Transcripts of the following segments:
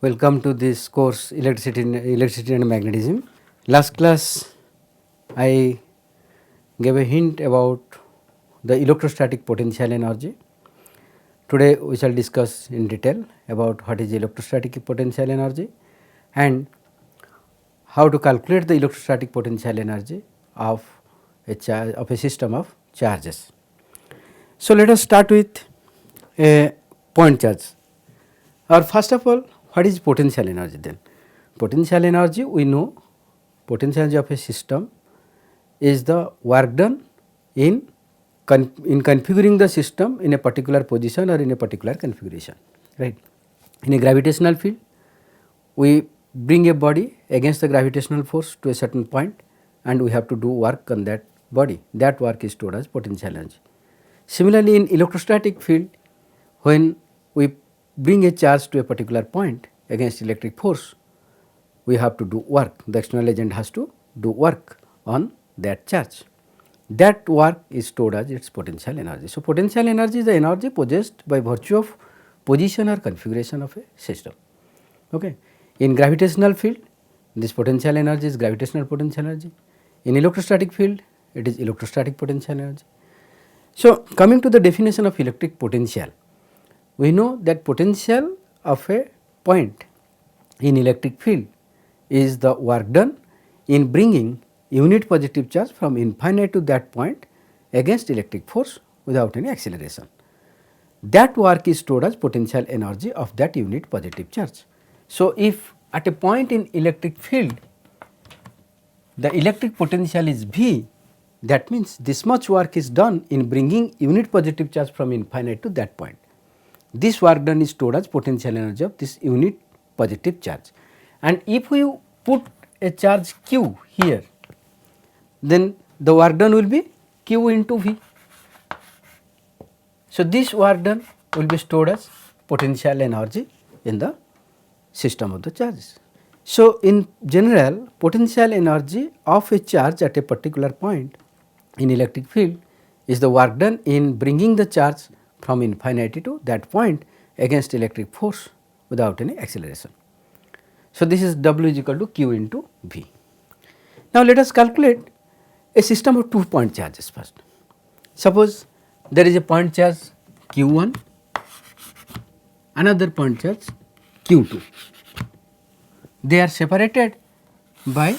Welcome to this course Electricity and Magnetism. Last class I gave a hint about the electrostatic potential energy. Today we shall discuss in detail about what is electrostatic potential energy and how to calculate the electrostatic potential energy of a system of charges. So let us start with a point charge. Or first of all, what is potential energy then? Potential energy, we know potential energy of a system is the work done in configuring the system in a particular position or in a particular configuration, right. In a gravitational field, we bring a body against the gravitational force to a certain point and we have to do work on that body. That work is stored as potential energy. Similarly, in electrostatic field, when we bring a charge to a particular point against electric force, we have to do work. The external agent has to do work on that charge. That work is stored as its potential energy. So, potential energy is the energy possessed by virtue of position or configuration of a system. Okay. In gravitational field, this potential energy is gravitational potential energy. In electrostatic field, it is electrostatic potential energy. So, coming to the definition of electric potential, we know that potential of a point in electric field is the work done in bringing unit positive charge from infinite to that point against electric force without any acceleration. That work is stored as potential energy of that unit positive charge. So, if at a point in electric field the electric potential is V, that means this much work is done in bringing unit positive charge from infinite to that point. This work done is stored as potential energy of this unit positive charge. And if we put a charge q here, then the work done will be q into V. So, this work done will be stored as potential energy in the system of the charges. So, in general, potential energy of a charge at a particular point in electric field is the work done in bringing the charge from infinity to that point against electric force without any acceleration. So, this is W is equal to Q into V. Now, let us calculate a system of 2 point charges first. Suppose there is a point charge Q1, another point charge Q2. They are separated by,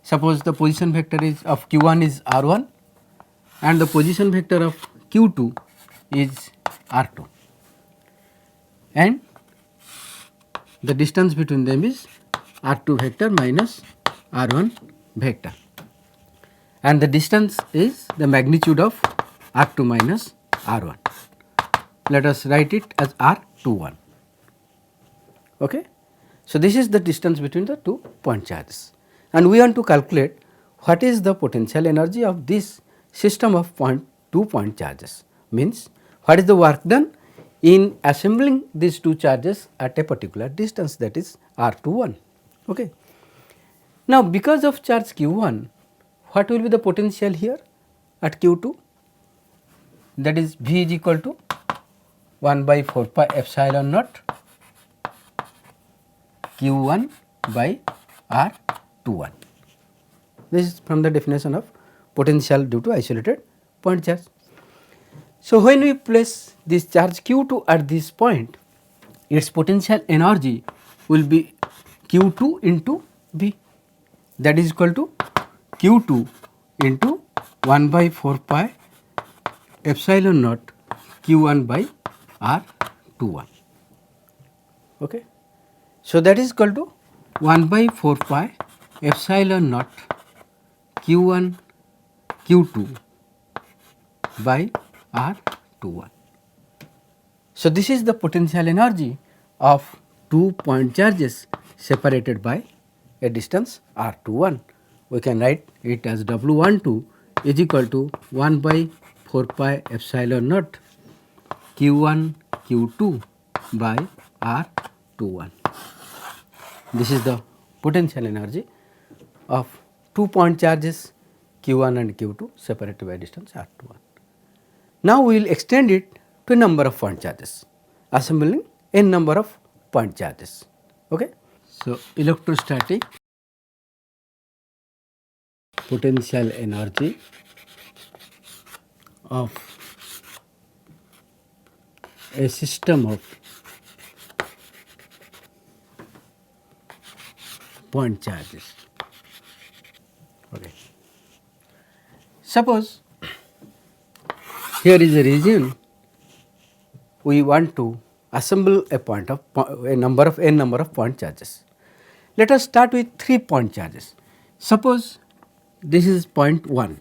suppose the position vector is of Q1 is R1 and the position vector of Q2 is R2, and the distance between them is R2 vector minus R1 vector, and the distance is the magnitude of R2 minus R1. Let us write it as R21. Okay. So, this is the distance between the 2 point charges, and we want to calculate what is the potential energy of this system of 2 point charges, means what is the work done in assembling these 2 charges at a particular distance, that is R21. Okay. Now, because of charge Q1, what will be the potential here at Q2? That is V is equal to 1 by 4 pi epsilon naught Q1 by R21. This is from the definition of potential due to isolated point charge. So, when we place this charge Q2 at this point, its potential energy will be Q2 into V, that is equal to Q2 into 1 by 4 pi epsilon naught Q1 by R21. Okay. So, that is equal to 1 by 4 pi epsilon naught Q1 Q2 by R21. So, this is the potential energy of 2 point charges separated by a distance R21. We can write it as W12 is equal to 1 by 4 pi epsilon naught Q1 Q2 by R21. This is the potential energy of 2 point charges Q1 and Q2 separated by distance R21. Now, we will extend it to a number of point charges, assembling n number of point charges. Okay. So, electrostatic potential energy of a system of point charges. Okay. Suppose here is a region we want to assemble a point of a number of n number of point charges. Let us start with 3 point charges. Suppose this is point 1,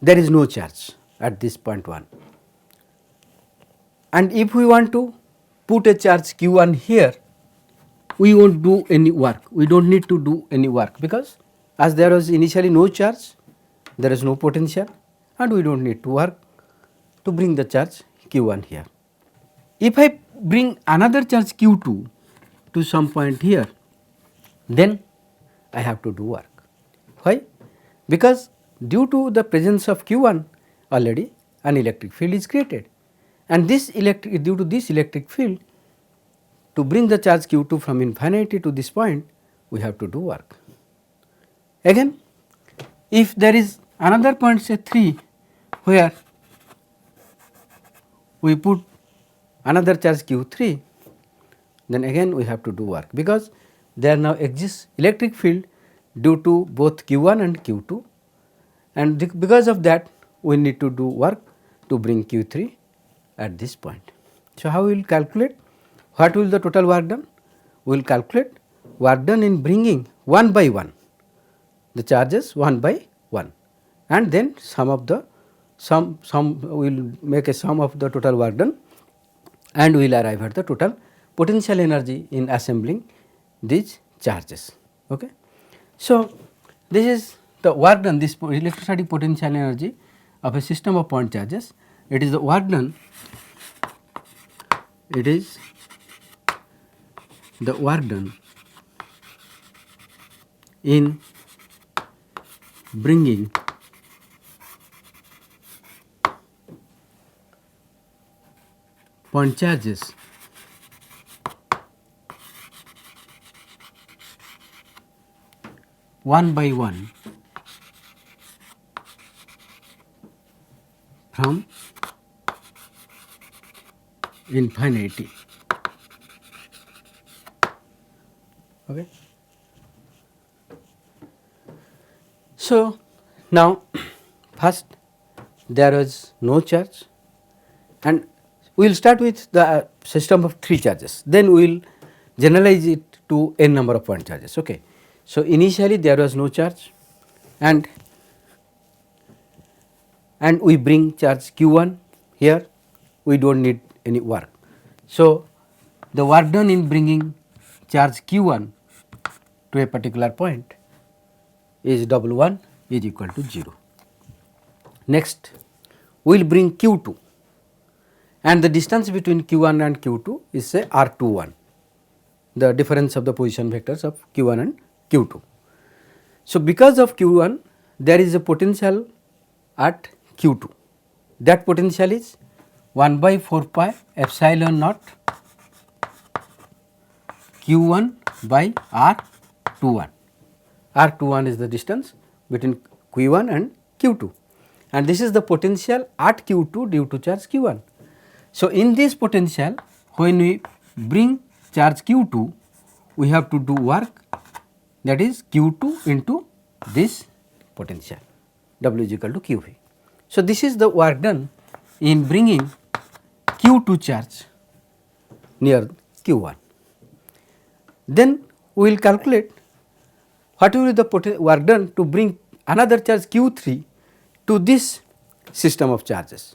there is no charge at this point 1, and if we want to put a charge q1 here, we won't do any work, we do not need to do any work, because as there was initially no charge, there is no potential, and we do not need to work to bring the charge q1 here. If I bring another charge q2 to some point here, then I have to do work. Why? Because due to the presence of q1 already an electric field is created, and this due to this electric field, to bring the charge q2 from infinity to this point, we have to do work. Again, if there is another point, say 3, where we put another charge q3, then again we have to do work, because there now exists electric field due to both q1 and q2, and because of that we need to do work to bring q3 at this point. So, how we will calculate? What will the total work done? We will calculate work done in bringing one by one the charges one by one, and then sum of the we will make a sum of the total work done, and we will arrive at the total potential energy in assembling these charges. Okay. So, this is the work done, this electrostatic potential energy of a system of point charges. It is the work done, it is the work done in bringing point charges one by one from infinity. Okay. So, now first there was no charge, and we will start with the system of 3 charges, then we will generalize it to n number of point charges. Okay. So, initially there was no charge, and we bring charge q1 here, we do not need any work. So, the work done in bringing charge q1 to a particular point is W1 is equal to 0. Next, we will bring q2, and the distance between q1 and q2 is say r21, the difference of the position vectors of q1 and q2. So, because of q1 there is a potential at q2, that potential is 1 by 4 pi epsilon naught q1 by r21. R21 is the distance between q1 and q2, and this is the potential at q2 due to charge q1. So, in this potential, when we bring charge q2, we have to do work, that is q2 into this potential, W is equal to qv. So, this is the work done in bringing q2 charge near q1. Then we will calculate what will be the work done to bring another charge q3 to this system of charges.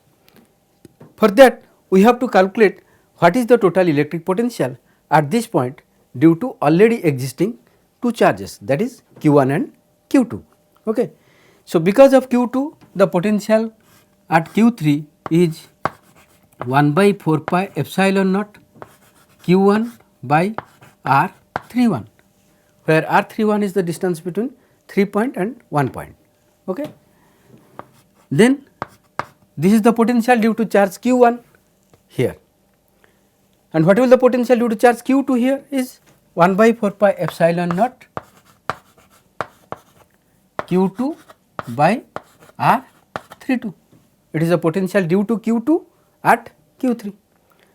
For that, we have to calculate what is the total electric potential at this point due to already existing 2 charges, that is q1 and q2. Okay. So, because of q2, the potential at q3 is 1 by 4 pi epsilon naught q1 by r31, where r31 is the distance between 3 point and 1 point. Okay. Then this is the potential due to charge q1 here, and what will the potential due to charge q2 here is 1 by 4 pi epsilon naught Q2 by R32. It is a potential due to Q2 at Q3.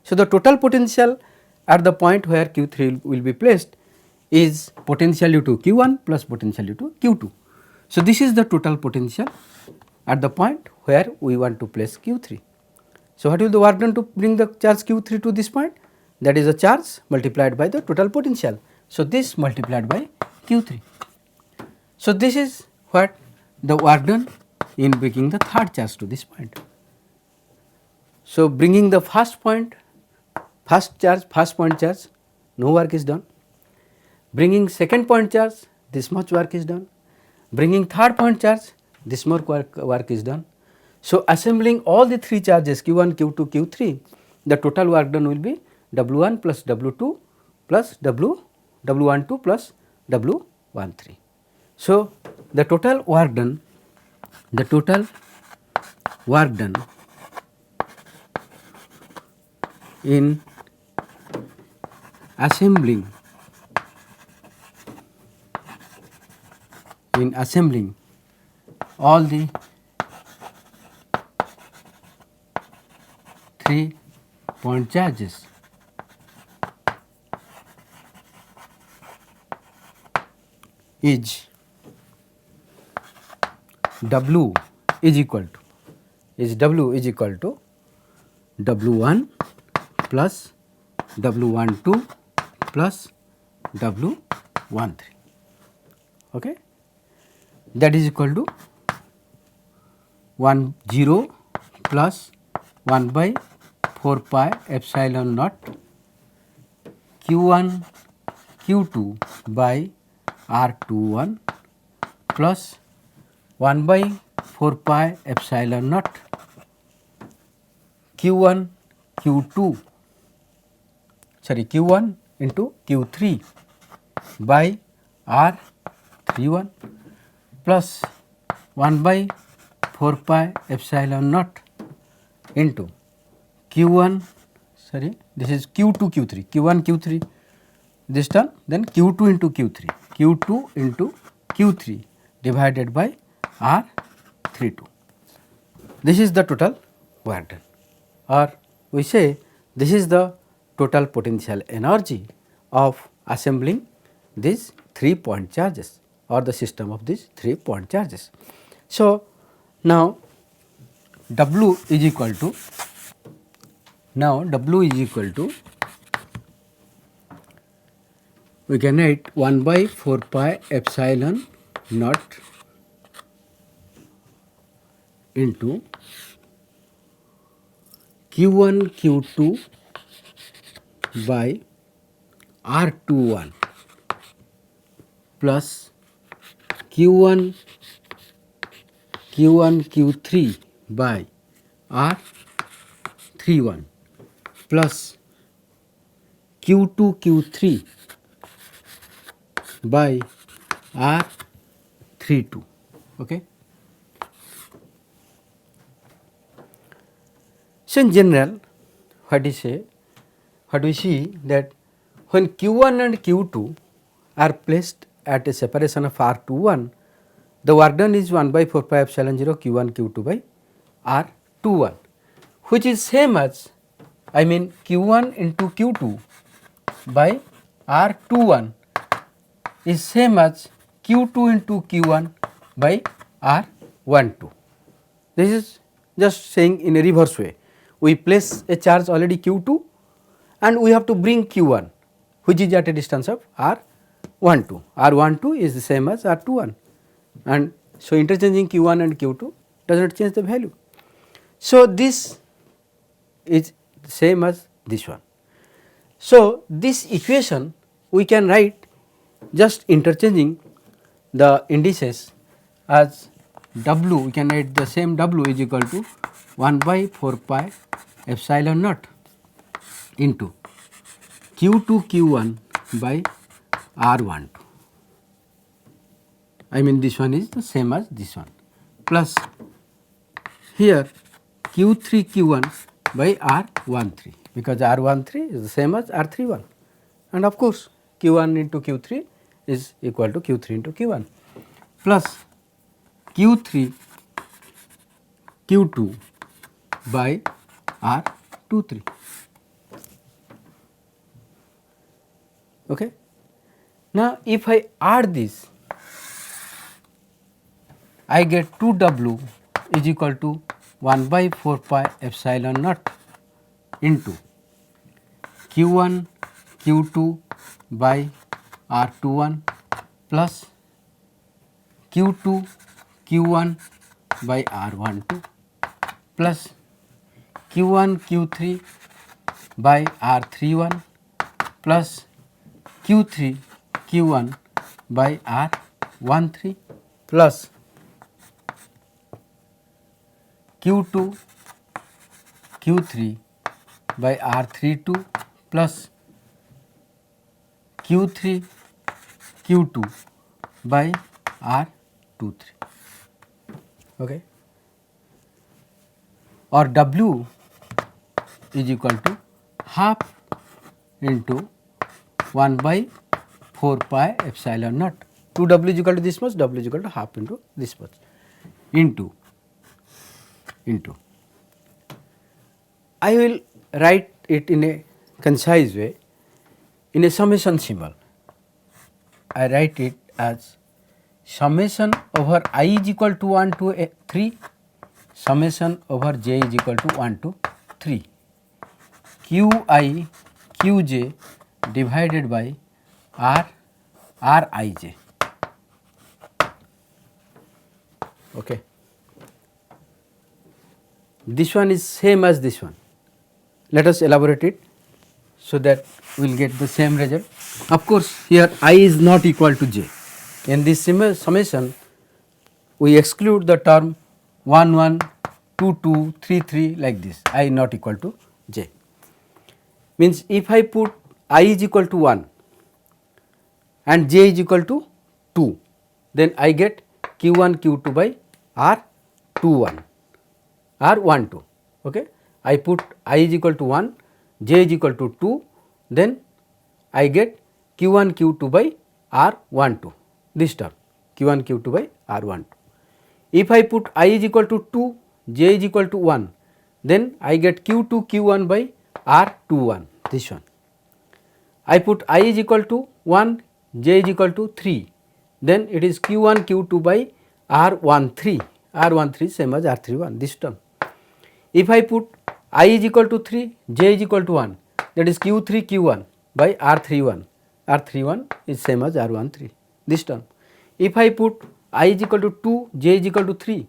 So, the total potential at the point where Q3 will be placed is potential due to Q1 plus potential due to Q2. So, this is the total potential at the point where we want to place Q3. So, what will the work done to bring the charge Q3 to this point? That is the charge multiplied by the total potential. So, this multiplied by Q3. So, this is what the work done in bringing the third charge to this point. So, bringing the first point, first point charge, no work is done. Bringing second point charge, this much work is done. Bringing third point charge, this much work is done. So, assembling all the three charges Q1, Q2, Q3, the total work done will be W1 plus W2 plus W12 plus W13. So, the total work done in assembling all the three point charges is W is equal to W1 plus W12 plus W13. Okay. That is equal to 10 plus 1 by 4 pi epsilon naught Q1 Q2 by R21 plus 1 by 4 pi epsilon naught Q1 into Q3 by R31 plus 1 by 4 pi epsilon naught into Q1, this is Q2 Q3, Q1 Q3 this term, then Q2 into Q3 divided by R32. This is the total work done, or we say this is the total potential energy of assembling these 3 point charges or the system of these 3 point charges. So, now W is equal to we can write 1 by 4 pi epsilon naught into Q1 Q2 by R21 plus Q1 Q3 by R31 plus Q2 Q3 by R32. Okay. So, in general what we see that when Q1 and Q2 are placed at a separation of R21, the work done is 1 by 4 pi epsilon 0 Q1 Q2 by R21, which is same as Q1 into Q2 by R21 is same as Q2 into Q1 by R12. This is just saying in a reverse way. We place a charge already Q2 and we have to bring Q1, which is at a distance of R12. R12 is the same as R21, and so interchanging Q1 and Q2 does not change the value. So, this is same as this one. So, this equation we can write just interchanging the indices as W, we can write the same W is equal to 1 by 4 pi epsilon naught into Q2 Q1 by R12. This one is the same as this one, plus here Q3 Q1 by R13, because R13 is the same as R31, and of course Q1 into Q3 is equal to Q3 into Q1 plus Q3 Q2 by R23. Okay. Now, if I add this, I get 2W is equal to 1 by 4 pi epsilon naught into Q1 Q2 by R21 plus Q2 Q1 by R12 plus Q1 Q3 by R31 plus Q3 Q1 by R13 plus Q2 Q3 by R32 plus Q3 Q2 by R23. Okay. Or W is equal to half into 1 by 4 pi epsilon naught. 2W is equal to this much, W is equal to half into this much into. I will write it in a concise way in a summation symbol. I write it as summation over I is equal to 1 to 3, summation over j is equal to 1 to 3, Qi Qj divided by Rij. Okay. This one is same as this one. Let us elaborate it so that we will get the same result. Of course, here I is not equal to j. In this summation, we exclude the term 1 1, 2 2, 3 3 like this, I not equal to j. Means if I put I is equal to 1 and j is equal to 2, then I get Q1 Q2 by R21 R12. Okay. I put I is equal to 1, j is equal to 2, then I get Q1 Q2 by R12, this term Q1 Q2 by R12. If I put I is equal to 2, j is equal to 1, then I get Q2 Q1 by R21, this one. I put I is equal to 1, j is equal to 3, then it is Q1 Q2 by R13, R13 same as R31, this term. If I put I is equal to 3, j is equal to 1, that is Q3 Q1 by R31, R31 is same as R13, this term. If I put I is equal to 2, j is equal to 3,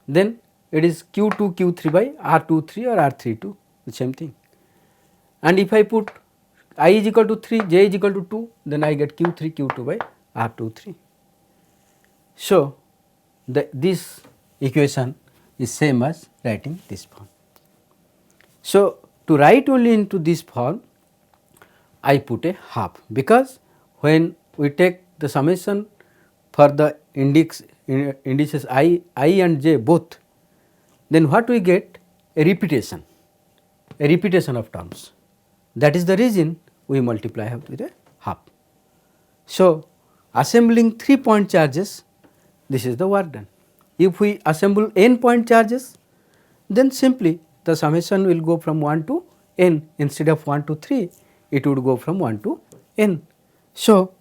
then it is Q2 Q3 by R23 or R32, the same thing. And if I put I is equal to 3, j is equal to 2, then I get Q3 Q2 by R23. So, this equation is same as writing this form. So, to write only into this form, I put a half, because when we take the summation for the indices I and j both, then what we get? A repetition of terms. That is the reason we multiply with a half. So, assembling 3 point charges, this is the work done. If we assemble n point charges, then simply the summation will go from 1 to n, instead of 1 to 3, it would go from 1 to n. So,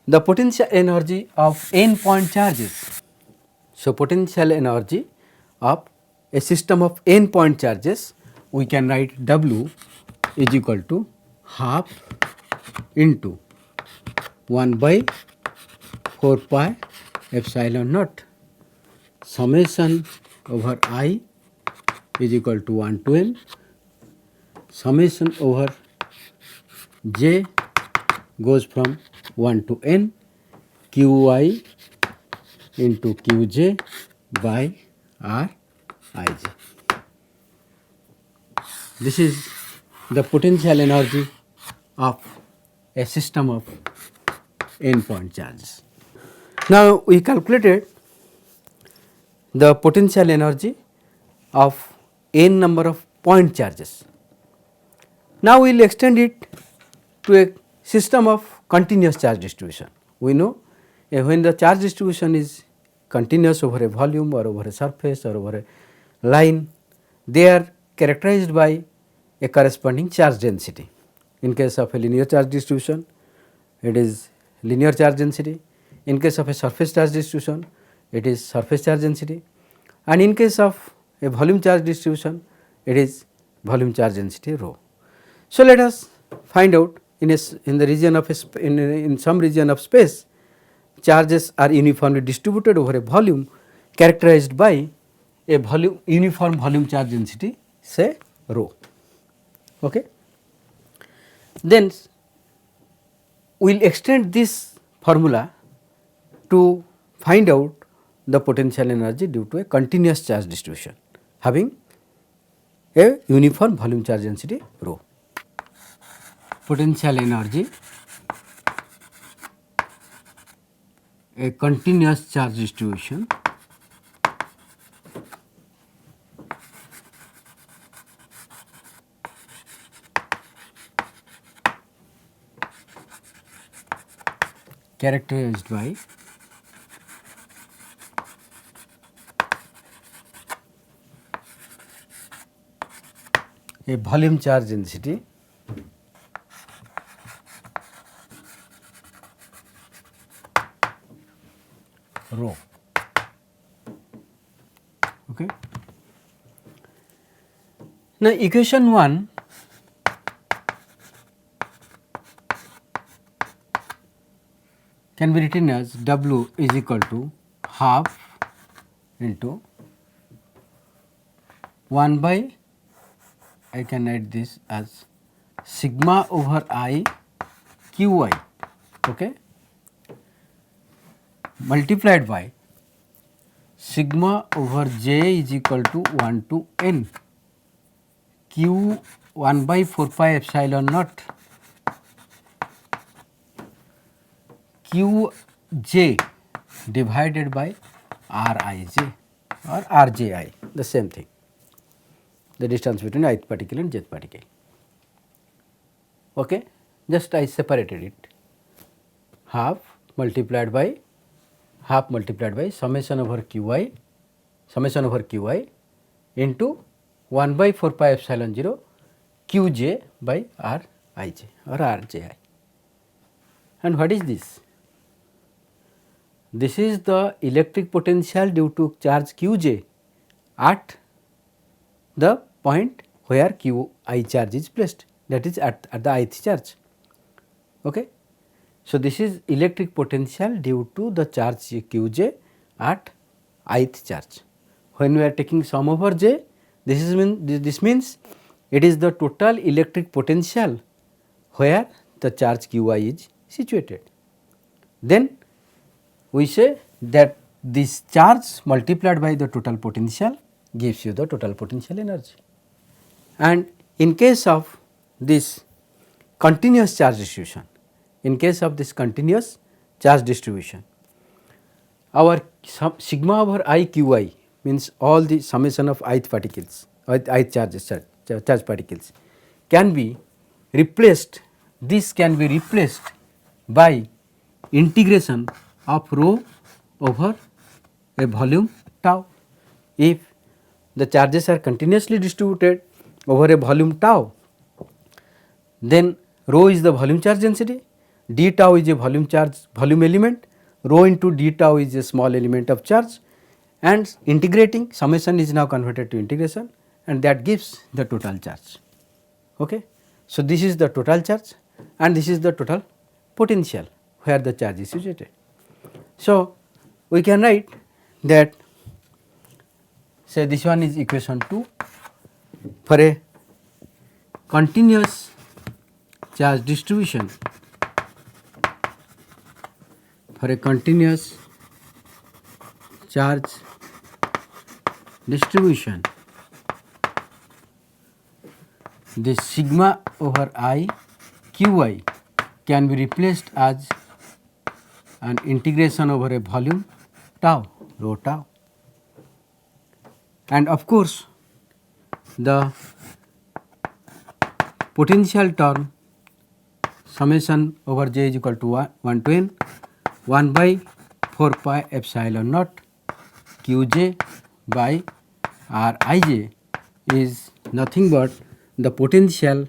the potential energy of n point charges. So, potential energy of a system of n point charges, we can write W is equal to half into 1 by 4 pi epsilon naught summation over I is equal to 1 to n, summation over j goes from 1 to n, Qi into Qj by Rij. This is the potential energy of a system of n point charges. Now, we calculated the potential energy of n number of point charges. Now, we will extend it to a system of continuous charge distribution. We know when the charge distribution is continuous over a volume or over a surface or over a line, they are characterized by a corresponding charge density. In case of a linear charge distribution, it is linear charge density. In case of a surface charge distribution, it is surface charge density, and in case of a volume charge distribution, it is volume charge density rho. So, let us find out in the region of in some region of space, charges are uniformly distributed over a volume characterized by a uniform volume charge density, say rho. Okay. Then we will extend this formula to find out the potential energy due to a continuous charge distribution having a uniform volume charge density rho. Potential energy, a continuous charge distribution characterized by a volume charge density rho. Okay. Now, equation 1 can be written as W is equal to half into 1 by, I can write this as sigma over I Q I, okay, multiplied by sigma over j is equal to 1 to n q 1 by 4 pi epsilon naught q j divided by r I j or r j I, the same thing, the distance between ith particle and jth particle. Okay. Just I separated it, half multiplied by summation over q I into 1 by 4 pi epsilon 0 q j by r I j or r j I. And what is this? This is the electric potential due to charge q j at the point where q I charge is placed, that is at the ith charge. Okay. So, this is electric potential due to the charge q j at ith charge. When we are taking sum over j, this means it is the total electric potential where the charge q I is situated. Then we say that this charge multiplied by the total potential gives you the total potential energy. And in case of this continuous charge distribution, our sigma over I q I means all the summation of ith particles, ith charge particles can be replaced, this can be replaced by integration of rho over a volume tau. If the charges are continuously distributed over a volume tau, then rho is the volume charge density, d tau is a volume element, rho into d tau is a small element of charge, and integrating summation is now converted to integration, and that gives the total charge. Okay. So, this is the total charge and this is the total potential where the charge is situated. So, we can write that, say this one is equation 2 for a continuous charge distribution, this sigma over I q I can be replaced as an integration over a volume tau, rho tau, and of course the potential term summation over j is equal to 1 to n 1 by 4 pi epsilon naught qj by rij is nothing but the potential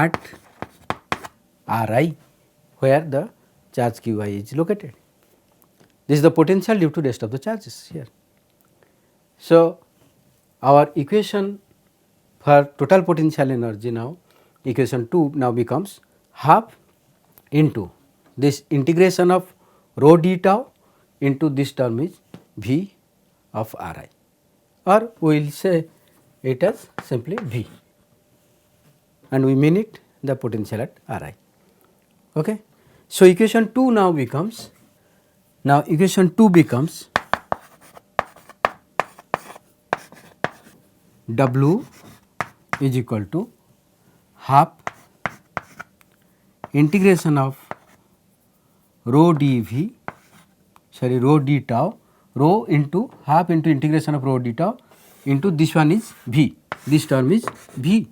at Ri where the charge Qi is located. This is the potential due to rest of the charges here. So, our equation for total potential energy now, equation 2 now becomes half into this integration of rho d tau into this term is V of Ri, or we will say it as simply V, and we mean it the potential at Ri. Okay. So, equation 2 now becomes, W is equal to half integration of rho d tau, rho into half into integration of rho d tau into this one is V, this term is V.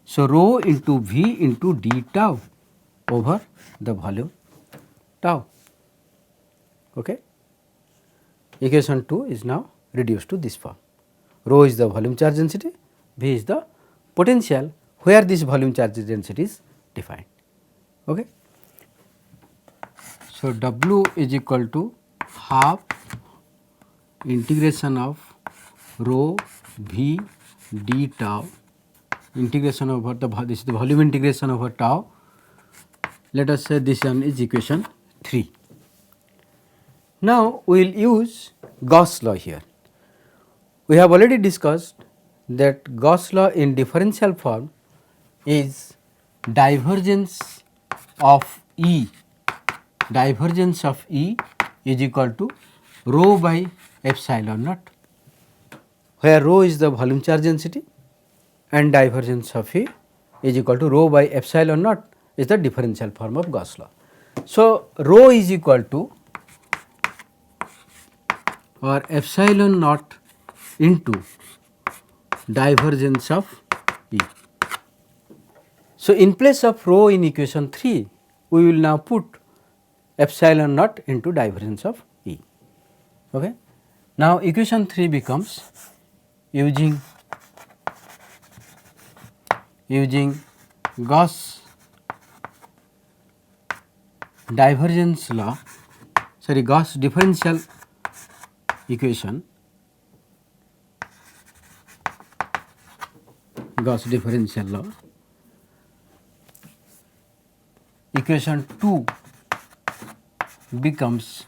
So, rho into V into d tau over the volume tau. Okay. Equation 2 is now reduced to this form. Rho is the volume charge density, V is the potential where this volume charge density is defined. Okay. So, W is equal to half integration of rho V d tau, integration over this is the volume integration over tau. Let us say this one is equation 3. Now, we will use Gauss law here. We have already discussed that Gauss law in differential form is divergence of E is equal to rho by epsilon naught, where rho is the volume charge density and divergence of E is equal to rho by epsilon naught is the differential form of Gauss law. So, rho is equal to or epsilon naught into divergence of E. So, in place of rho in equation 3, we will now put epsilon naught into divergence of E. Okay. Now, equation 3 becomes using Gauss divergence law, Gauss differential equation, Gauss differential law, equation 2 becomes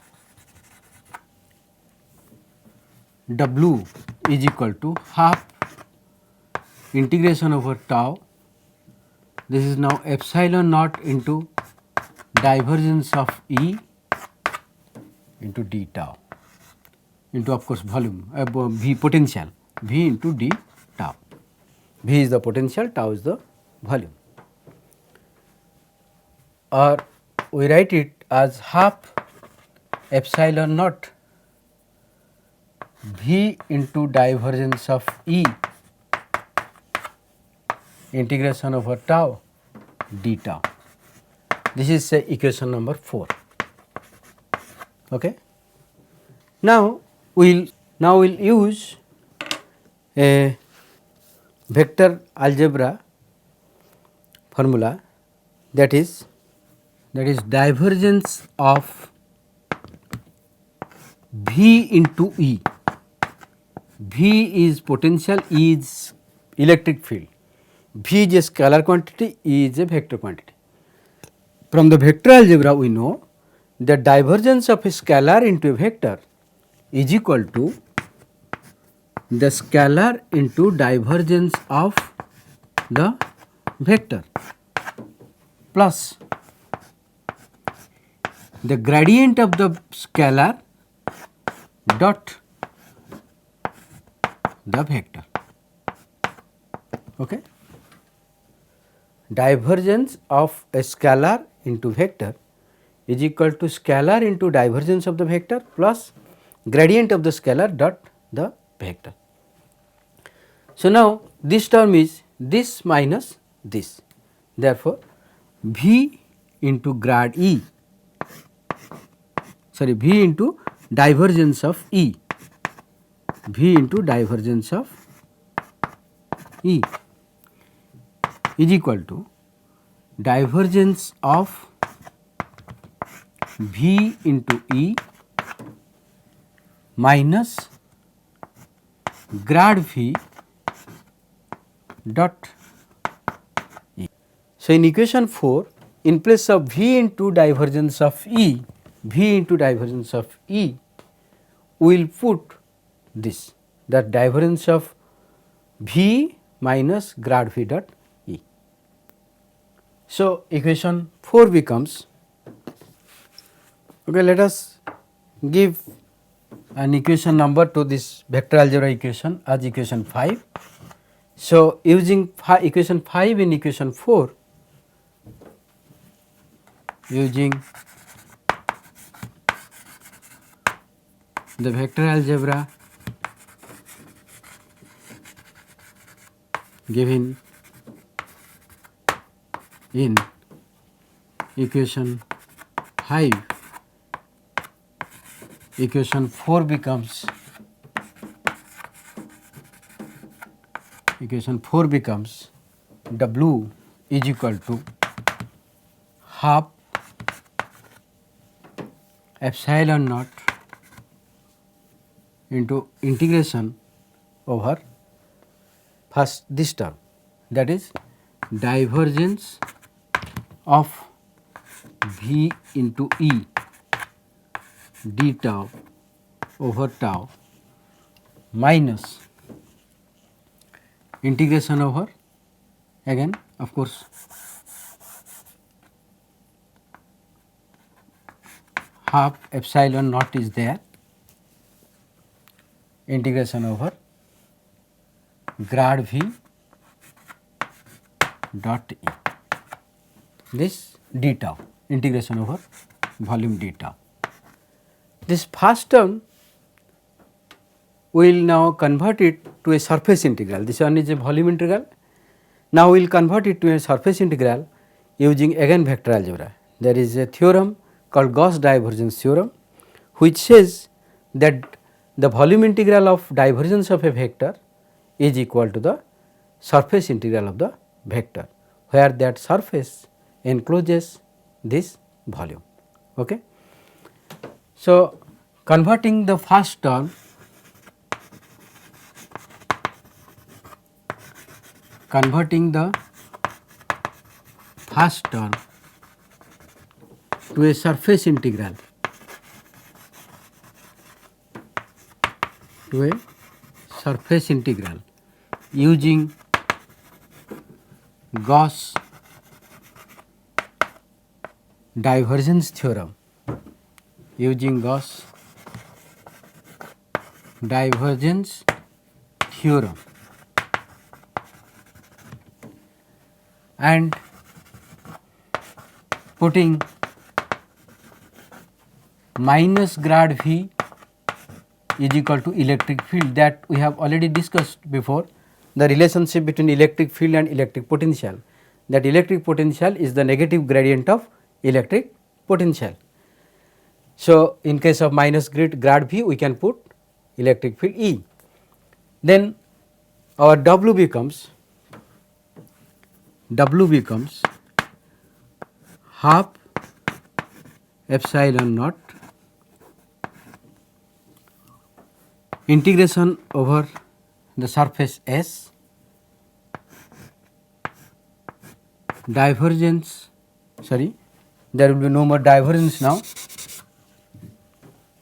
W is equal to half integration over tau, this is now epsilon naught into divergence of E into d tau into of course volume V potential, V into d tau. V is the potential, tau is the volume, or we write it as half epsilon naught V into divergence of E integration over tau d tau. This is equation number 4. Okay. Now, we will use a vector algebra formula, that is divergence of V into E. V is potential, E is electric field, V is a scalar quantity, E is a vector quantity. From the vector algebra we know that divergence of a scalar into a vector is equal to the scalar into divergence of the vector plus the gradient of the scalar dot the vector. Okay. Divergence of a scalar into vector is equal to scalar into divergence of the vector plus gradient of the scalar dot the vector. So, now this term is this minus this, therefore, V into grad E, sorry, V into divergence of E, V into divergence of E is equal to divergence of V into E minus grad V dot E. So, in equation 4, in place of V into divergence of E, V into divergence of E, we will put this, that divergence of V minus grad V dot E. So, equation 4 becomes, okay, let us give an equation number to this vector algebra equation as equation 5. So, using equation 5 in equation 4, using the vector algebra given in equation 5, equation 4 becomes, equation 4 becomes W is equal to half epsilon naught into integration over first this term, that is divergence of V into E d tau over tau minus integration over, again of course half epsilon naught is there, integration over grad V dot E, this d tau, integration over volume d tau. This first term we will now convert it to a surface integral. This one is a volume integral. Now we will convert it to a surface integral using again vector algebra. There is a theorem called Gauss divergence theorem, which says that the volume integral of divergence of a vector is equal to the surface integral of the vector, where that surface encloses this volume. Okay. So, converting the first term, to a surface integral, using Gauss divergence theorem, and putting minus grad V is equal to electric field, that we have already discussed before, the relationship between electric field and electric potential, that electric potential is the negative gradient of electric potential. So, in case of minus grad V we can put electric field E. Then our W becomes half epsilon naught integration over the surface S, divergence, sorry, there will be no more divergence now,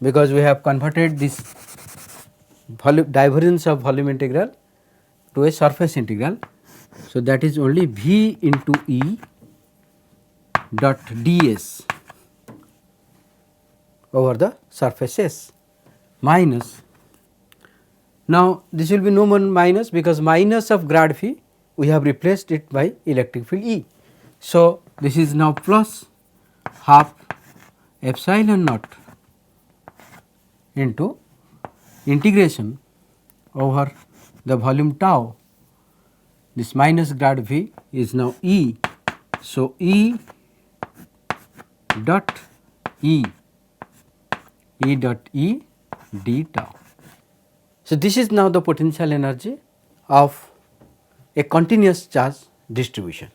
because we have converted this divergence of volume integral to a surface integral. So, that is only V into E dot ds over the surface S minus, now this will be no more minus, because minus of grad phi we have replaced it by electric field E. So, this is now plus half epsilon naught into integration over the volume tau, this minus grad V is now E. So, E dot E dot E d tau. So, this is now the potential energy of a continuous charge distribution.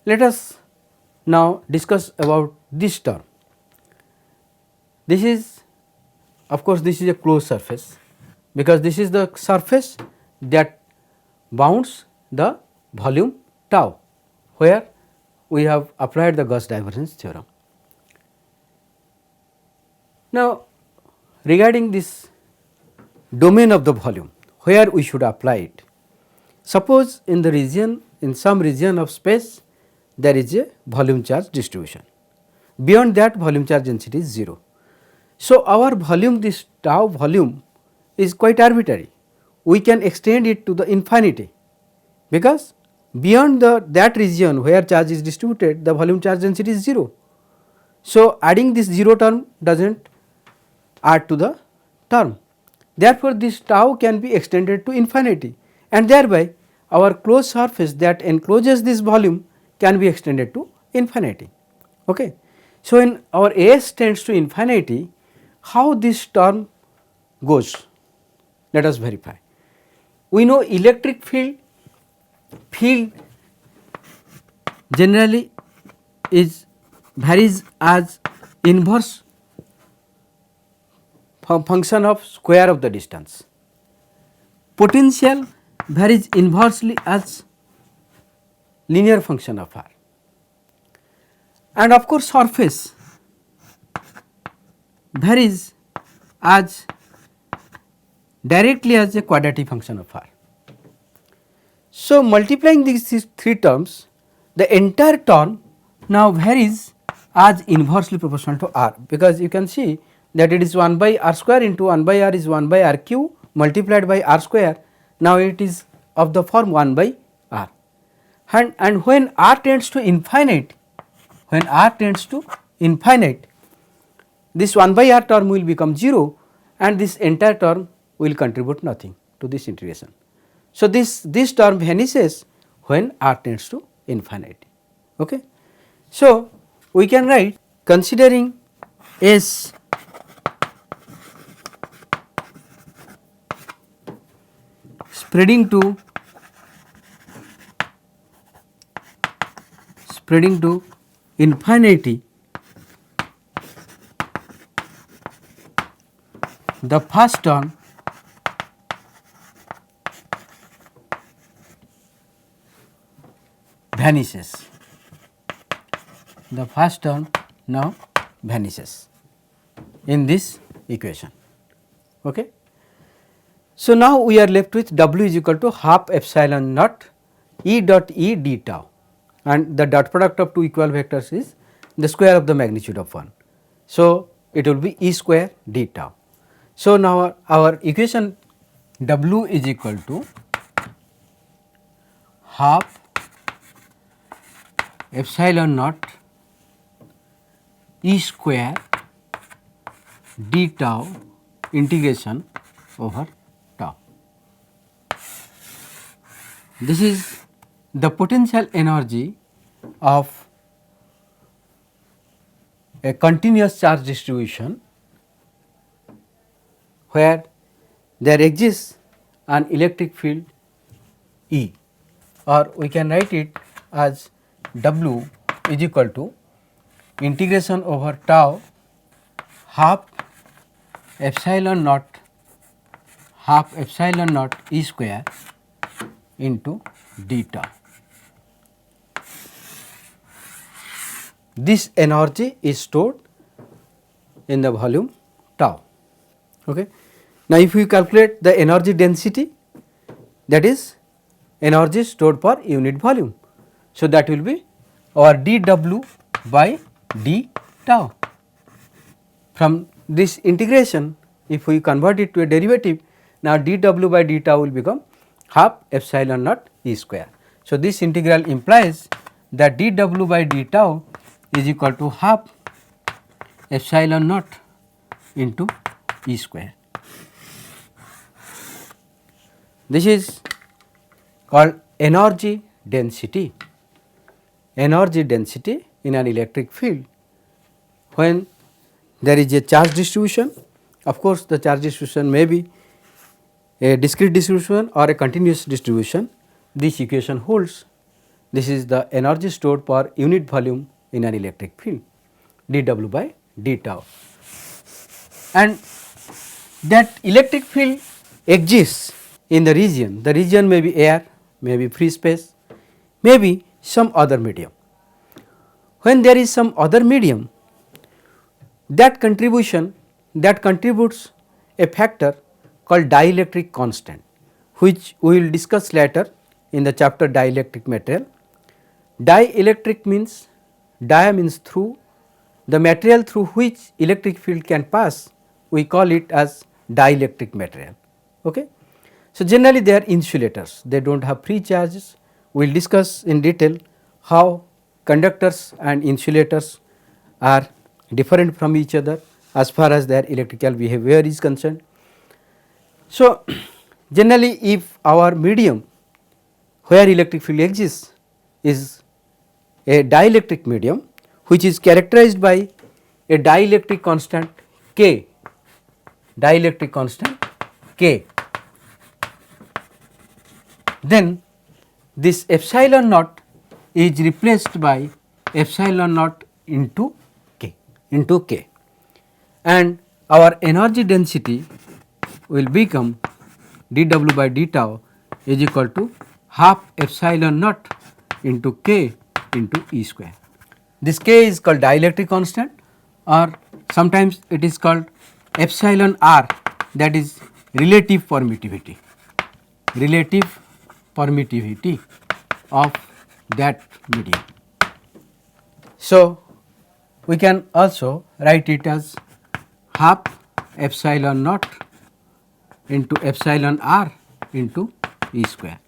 Let us now discuss about this term. This is, of course, this is a closed surface, because this is the surface that bounds the volume tau, where we have applied the Gauss divergence theorem. Now, regarding this domain of the volume, where we should apply it? Suppose in the region, in some region of space, there is a volume charge distribution. Beyond that, volume charge density is 0. So, our volume, this tau volume is quite arbitrary. We can extend it to the infinity, because beyond that region where charge is distributed, the volume charge density is 0. So, adding this 0 term does not add to the term. Therefore, this tau can be extended to infinity, and thereby our closed surface that encloses this volume can be extended to infinity. Okay. So, when our S tends to infinity, how this term goes? Let us verify. We know electric field generally varies as inverse function of square of the distance. Potential varies inversely as linear function of r, and of course surface varies as directly as a quadratic function of r. So, multiplying these three terms, the entire term now varies as inversely proportional to r, because you can see that it is 1 by r square into 1 by r is 1 by r cube multiplied by r square. Now, it is of the form 1 by r, and when r tends to infinite, this 1 by r term will become 0, and this entire term will contribute nothing to this integration. So, this term vanishes when r tends to infinity. Okay. So, we can write, considering S spreading to infinity, the first term vanishes. The first term now vanishes in this equation. Okay. So, now we are left with W is equal to half epsilon naught E dot E d tau, and the dot product of two equal vectors is the square of the magnitude of 1. So, it will be E square d tau. So, now our equation W is equal to half epsilon naught E square d tau integration over tau. This is the potential energy of a continuous charge distribution where there exists an electric field E, or we can write it as W is equal to integration over tau half epsilon naught E square into d tau. This energy is stored in the volume tau. Okay. Now, if we calculate the energy density, that is energy stored per unit volume. So, that will be our dW by d tau. From this integration, if we convert it to a derivative, now dW by d tau will become half epsilon naught E square. So, this integral implies that dW by d tau is equal to half epsilon naught into E square. This is called energy density in an electric field when there is a charge distribution. Of course, the charge distribution may be a discrete distribution or a continuous distribution. This equation holds. This is the energy stored per unit volume in an electric field, dW by d tau. And that electric field exists in the region may be air, may be free space, may be some other medium. When there is some other medium, that contributes a factor called dielectric constant, which we will discuss later in the chapter dielectric material. Dielectric means, dia means through, the material through which electric field can pass, we call it as dielectric material. Okay? So, generally they are insulators, they do not have free charges. We will discuss in detail how conductors and insulators are different from each other as far as their electrical behavior is concerned. So, generally if our medium where electric field exists is a dielectric medium, which is characterized by a dielectric constant K, then this epsilon naught is replaced by epsilon naught into K, and our energy density will become dW by d tau is equal to half epsilon naught into K into E square. This K is called dielectric constant, or sometimes it is called epsilon r, that is relative permittivity of that medium. So, we can also write it as half epsilon naught into epsilon r into E square,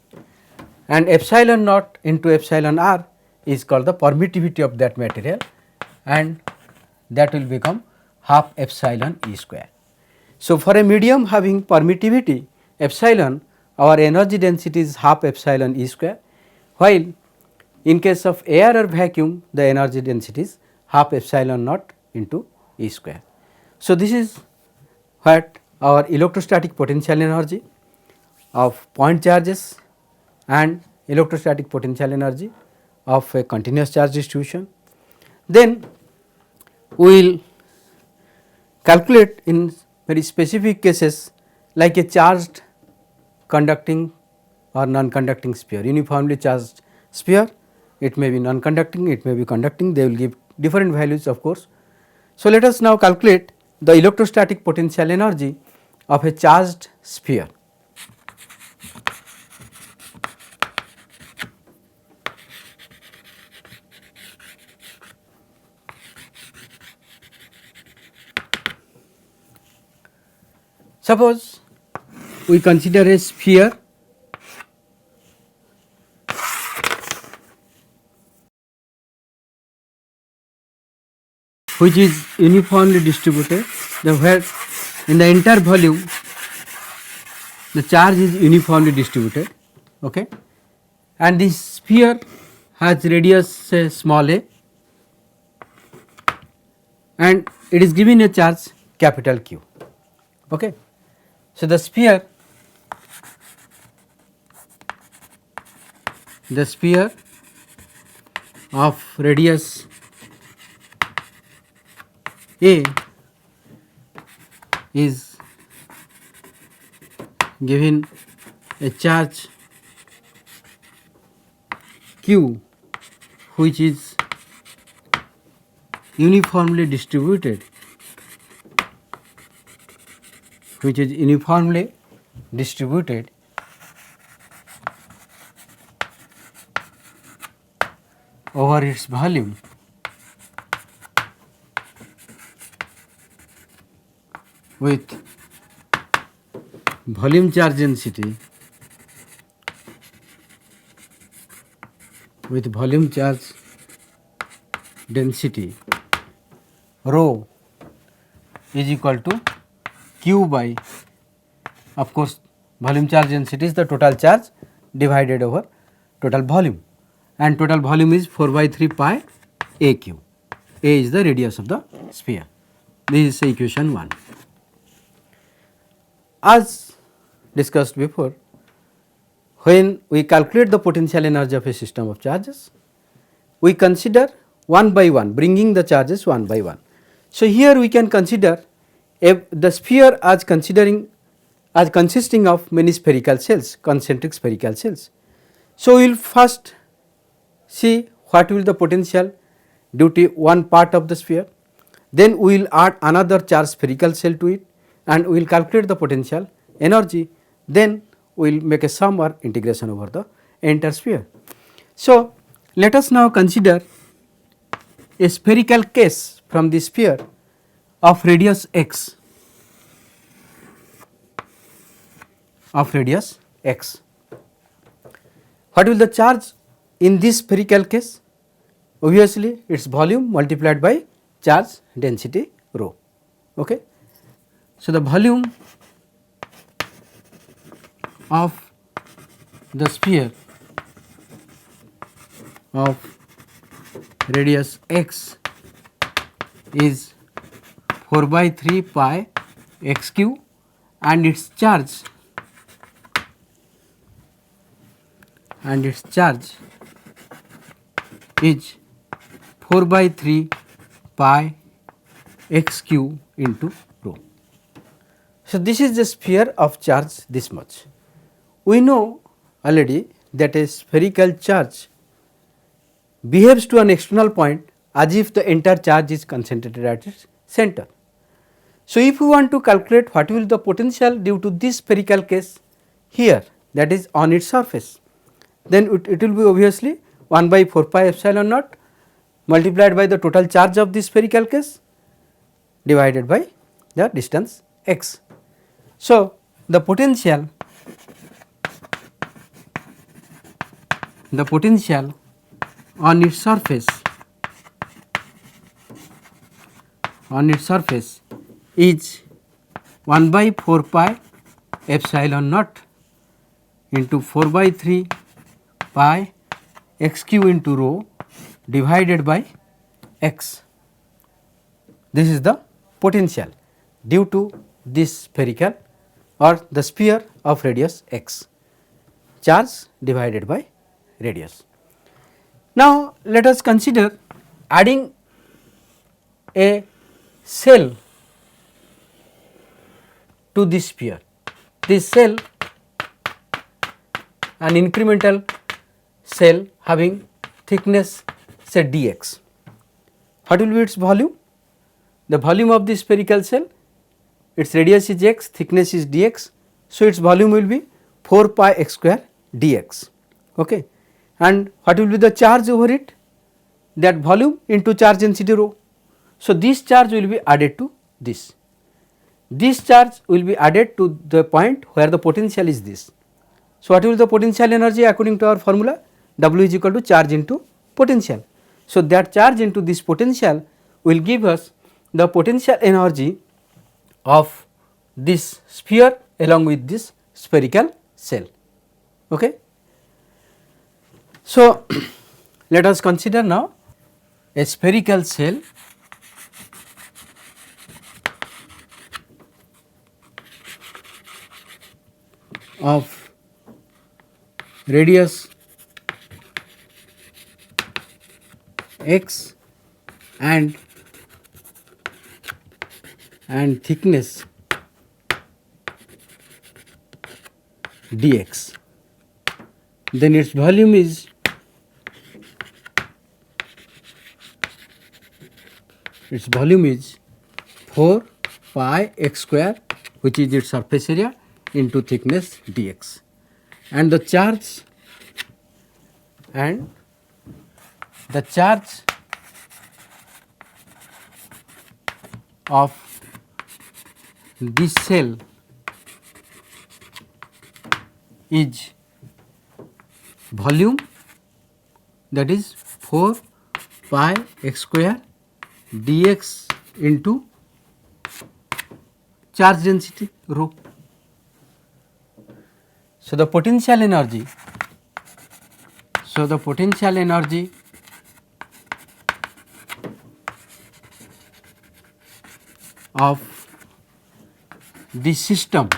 and epsilon naught into epsilon r is called the permittivity of that material, and that will become half epsilon E square. So, for a medium having permittivity epsilon, our energy density is half epsilon E square, while in case of air or vacuum the energy density is half epsilon naught into E square. So, this is what our electrostatic potential energy of point charges and electrostatic potential energy of a continuous charge distribution. Then we will calculate in very specific cases like a charged conducting or non-conducting sphere, uniformly charged sphere, it may be non-conducting, it may be conducting, they will give different values of course. So, let us now calculate the electrostatic potential energy of a charged sphere. Suppose we consider a sphere which is uniformly distributed, where in the entire volume the charge is uniformly distributed, okay, and this sphere has radius say small a, and it is given a charge capital Q. Okay. So, the sphere of radius a is given a charge Q which is uniformly distributed, over its volume with volume charge density rho is equal to Q by, of course, volume charge density is the total charge divided over total volume, and total volume is 4 by 3 pi a q. A is the radius of the sphere. This is equation 1. As discussed before, when we calculate the potential energy of a system of charges, we consider one by one, bringing the charges one by one. So, here we can consider the sphere as consisting of many spherical cells, concentric spherical cells. So, we will first see what will the potential due to one part of the sphere, then we will add another charged spherical cell to it and we will calculate the potential energy, then we will make a sum or integration over the entire sphere. So, let us now consider a spherical case from the sphere of radius x, What will the charge in this spherical case? Obviously, its volume multiplied by charge density rho. Okay. So, the volume of the sphere of radius x is 4 by 3 pi x q and its charge is 4 by 3 pi x q into rho. So, this is the sphere of charge this much. We know already that a spherical charge behaves to an external point as if the entire charge is concentrated at its center. So, if we want to calculate what will the potential due to this spherical case here, that is on its surface, then it will be obviously 1 by 4 pi epsilon naught multiplied by the total charge of this spherical case divided by the distance x. So, the potential on its surface is 1 by 4 pi epsilon naught into 4 by 3 pi x q into rho divided by x. This is the potential due to this spherical or the sphere of radius x, charge divided by radius. Now, let us consider adding a cell to this sphere. This cell, an incremental cell having thickness say dx. What will be its volume? The volume of this spherical cell, its radius is x, thickness is dx. So, its volume will be 4 pi x square dx. Okay. And what will be the charge over it? That volume into charge density rho. So, this charge will be added to this. This charge will be added to the point where the potential is this. So, what will be the potential energy according to our formula? W is equal to charge into potential. So, that charge into this potential will give us the potential energy of this sphere along with this spherical cell. Okay. So, let us consider now a spherical cell of radius x and thickness dx, then its volume is its volume is 4 pi x square, which is its surface area, into thickness dx, and the charge of this cell is volume, that is 4 pi x square dx into charge density rho. So, the potential energy of this system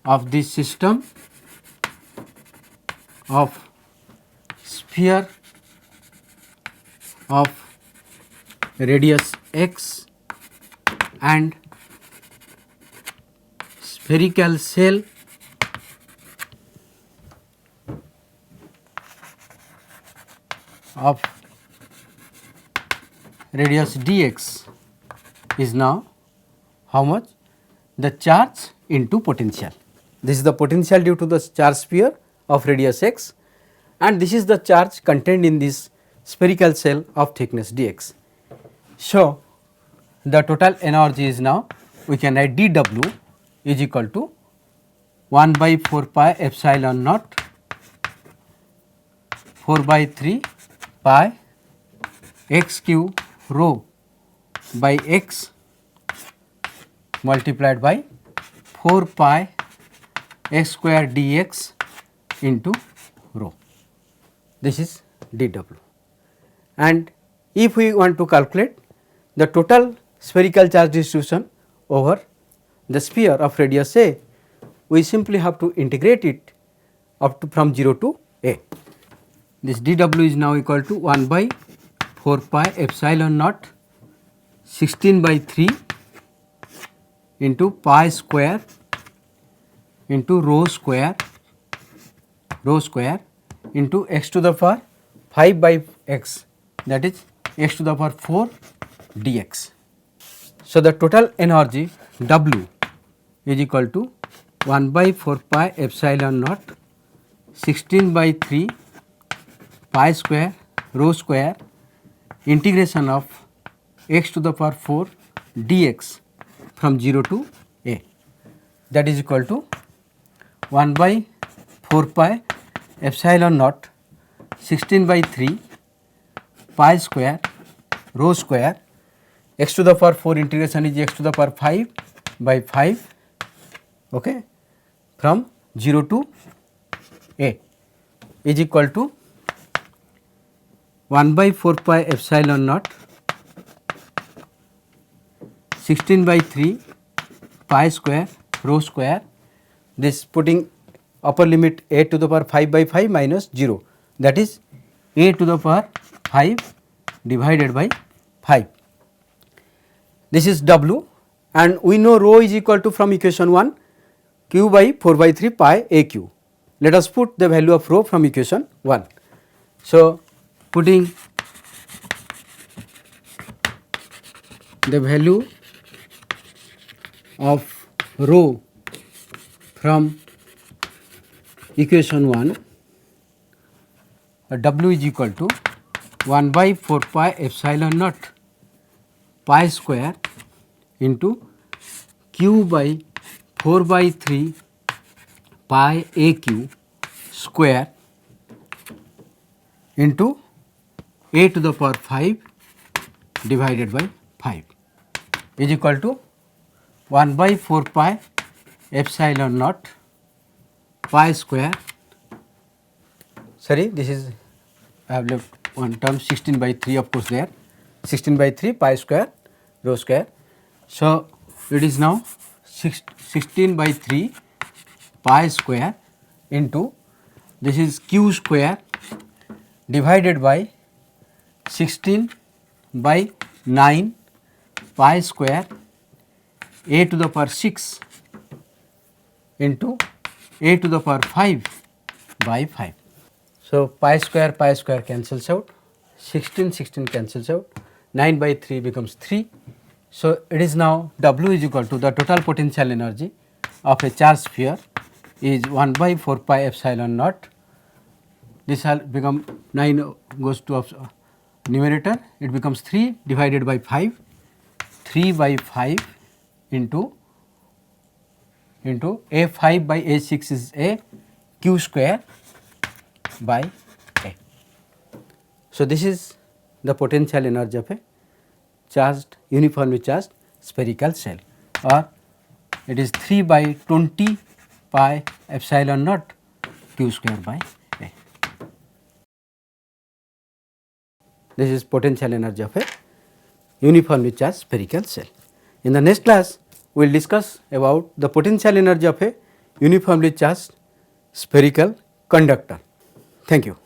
of sphere of radius x and spherical shell of radius dx is now how much? The charge into potential. This is the potential due to the charge sphere of radius x, and this is the charge contained in this spherical shell of thickness dx. So, the total energy is now, we can write dW is equal to 1 by 4 pi epsilon naught 4 by 3 pi x cube rho by x multiplied by 4 pi x square dx into rho. This is dW. And if we want to calculate the total spherical charge distribution over the sphere of radius a, we simply have to integrate it up to from 0 to a. This dW is now equal to 1 by 4 pi epsilon naught 16 by 3 into pi square into rho square into x to the power 5 by x, that is x to the power 4 dx. So, the total energy W is equal to 1 by 4 pi epsilon naught 16 by 3 pi square rho square integration of x to the power 4 dx from 0 to a, that is equal to 1 by 4 pi epsilon naught 16 by 3 pi square rho square x to the power 4 integration is x to the power 5 by 5, okay, from 0 to a is equal to 1 by 4 pi epsilon naught 16 by 3 pi square rho square, this putting upper limit a to the power 5 by 5 minus 0, that is a to the power 5 divided by 5. This is W, and we know rho is equal to from equation 1 q by 4 by 3 pi a q. Let us put the value of rho from equation 1. So, putting the value of rho from equation 1, W is equal to 1 by 4 pi epsilon naught pi square into q by 4 by 3 pi a q square into a to the power 5 divided by 5 is equal to 1 by 4 pi epsilon naught pi square, sorry, this is I have left one term 16 by 3, of course there 16 by 3 pi square rho square. So, it is now 16 by 3 pi square into this is q square divided by 16 by 9 pi square a to the power 6 into a to the power 5 by 5. So, pi square cancels out, 16 cancels out, 9 by 3 becomes 3. So, it is now W is equal to the total potential energy of a charged sphere is 1 by 4 pi epsilon naught. This will become 9 goes to numerator, it becomes 3 divided by 5, 3 by 5 into a 5 by a 6 is a q square by a. So, this is the potential energy of a charged uniformly charged spherical shell, or it is 3 by 20 pi epsilon naught q square by a. This is potential energy of a uniformly charged spherical shell. In the next class, we will discuss about the potential energy of a uniformly charged spherical conductor. Thank you.